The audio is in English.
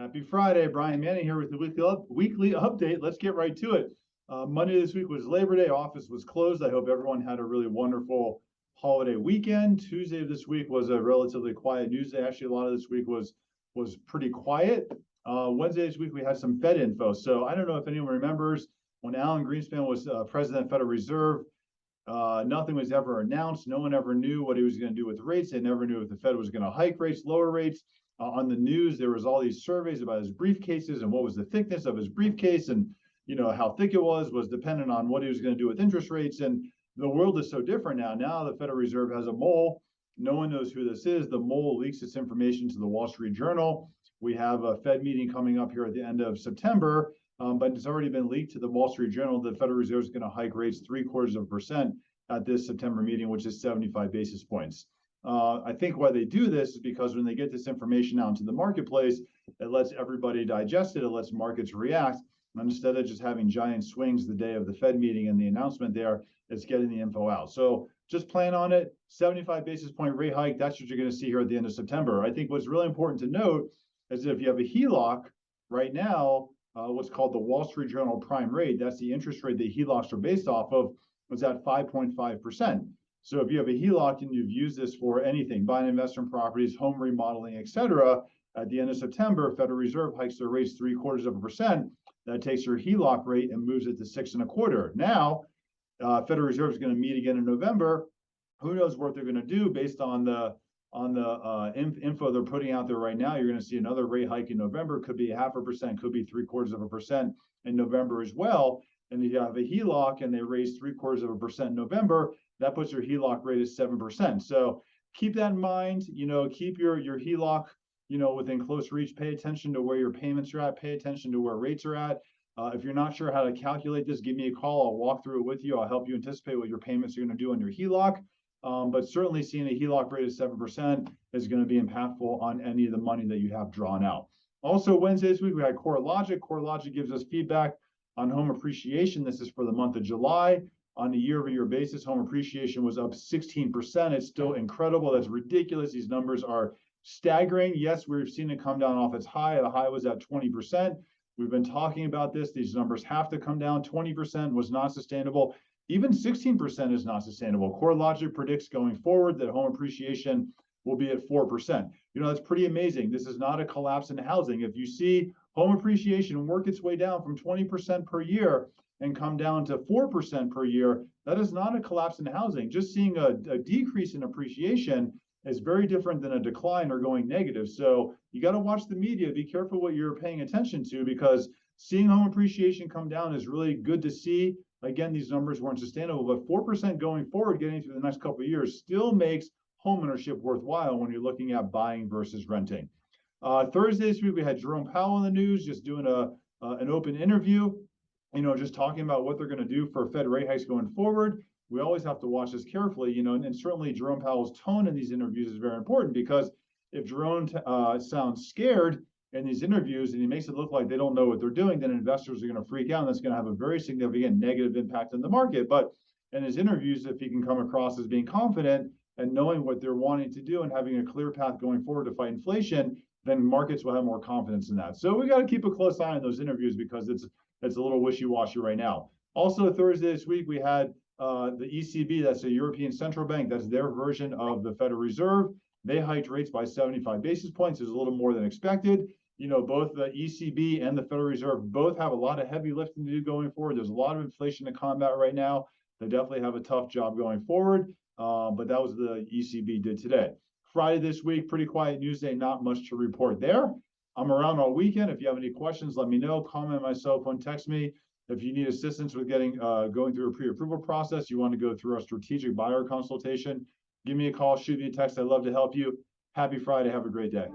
Happy Friday. Brian Manning here with the weekly update. Let's get right to it. Monday this week was Labor Day. Office was closed. I hope everyone had a really wonderful holiday weekend. Tuesday of this week was a relatively quiet news day. Actually, a lot of this week was pretty quiet. Wednesday this week, we had some Fed info. So I don't know if anyone remembers when Alan Greenspan was president of the Federal Reserve, nothing was ever announced. No one ever knew what he was going to do with rates. They never knew if the Fed was going to hike rates, lower rates. On the news, there was all these surveys about his briefcases and what was the thickness of his briefcase, and how thick it was dependent on what he was going to do with interest rates. And the world is so different now. Now the Federal Reserve has a mole. No one knows who this is. The mole leaks its information to the Wall Street Journal. We have a Fed meeting coming up here at the end of September, but it's already been leaked to the Wall Street Journal. The Federal Reserve is going to hike rates 0.75% at this September meeting, which is 75 basis points. I think why they do this is because when they get this information out into the marketplace, it lets everybody digest it. It lets markets react. And instead of just having giant swings the day of the Fed meeting and the announcement there, it's getting the info out. So just plan on it. 75 basis point rate hike. That's what you're going to see here at the end of September. I think what's really important to note is that if you have a HELOC right now, what's called the Wall Street Journal prime rate, that's the interest rate that HELOCs are based off of, was at 5.5%. So if you have a HELOC and you've used this for anything, buying investment properties, home remodeling, et cetera, at the end of September, Federal Reserve hikes their rates 0.75%. That takes your HELOC rate and moves it to 6.25%. Now, Federal Reserve is going to meet again in November. Who knows what they're going to do based on the info they're putting out there right now. You're going to see another rate hike in November. Could be 0.5%, could be 0.75% in November as well. And if you have a HELOC and they raise 0.75% in November, that puts your HELOC rate at 7%. So keep that in mind. Keep your HELOC, within close reach. Pay attention to where your payments are at. Pay attention to where rates are at. If you're not sure how to calculate this, give me a call. I'll walk through it with you. I'll help you anticipate what your payments are going to do on your HELOC. But certainly seeing a HELOC rate of 7% is going to be impactful on any of the money that you have drawn out. Also, Wednesday this week, we had CoreLogic. CoreLogic gives us feedback on home appreciation. This is for the month of July. On a year-over-year basis, home appreciation was up 16%. It's still incredible. That's ridiculous. These numbers are staggering. Yes, we've seen it come down off its high. The high was at 20%. We've been talking about this. These numbers have to come down. 20% was not sustainable. Even 16% is not sustainable. CoreLogic predicts going forward that home appreciation will be at 4%. That's pretty amazing. This is not a collapse in housing. If you see home appreciation work its way down from 20% per year and come down to 4% per year, that is not a collapse in housing. Just seeing a decrease in appreciation is very different than a decline or going negative. So you got to watch the media. Be careful what you're paying attention to, because seeing home appreciation come down is really good to see. Again, these numbers weren't sustainable, but 4% going forward, getting through the next couple of years, still makes homeownership worthwhile when you're looking at buying versus renting. Thursday this week, we had Jerome Powell in the news, just doing an open interview, just talking about what they're going to do for Fed rate hikes going forward. We always have to watch this carefully, and certainly Jerome Powell's tone in these interviews is very important, because if Jerome sounds scared in these interviews and he makes it look like they don't know what they're doing, then investors are going to freak out, and that's going to have a very significant negative impact on the market. But in his interviews, if he can come across as being confident and knowing what they're wanting to do and having a clear path going forward to fight inflation, then markets will have more confidence in that. So we got to keep a close eye on those interviews, because it's a little wishy-washy right now. Also, Thursday this week, we had the ECB, that's the European Central Bank, that's their version of the Federal Reserve. They hiked rates by 75 basis points. It's a little more than expected. Both the ECB and the Federal Reserve both have a lot of heavy lifting to do going forward. There's a lot of inflation to combat right now. They definitely have a tough job going forward, but that was the ECB did today. Friday this week, pretty quiet news day, not much to report there. I'm around all weekend. If you have any questions, let me know. Comment my cell phone, text me. If you need assistance with going through a pre-approval process, you want to go through our strategic buyer consultation, give me a call, shoot me a text. I'd love to help you. Happy Friday. Have a great day.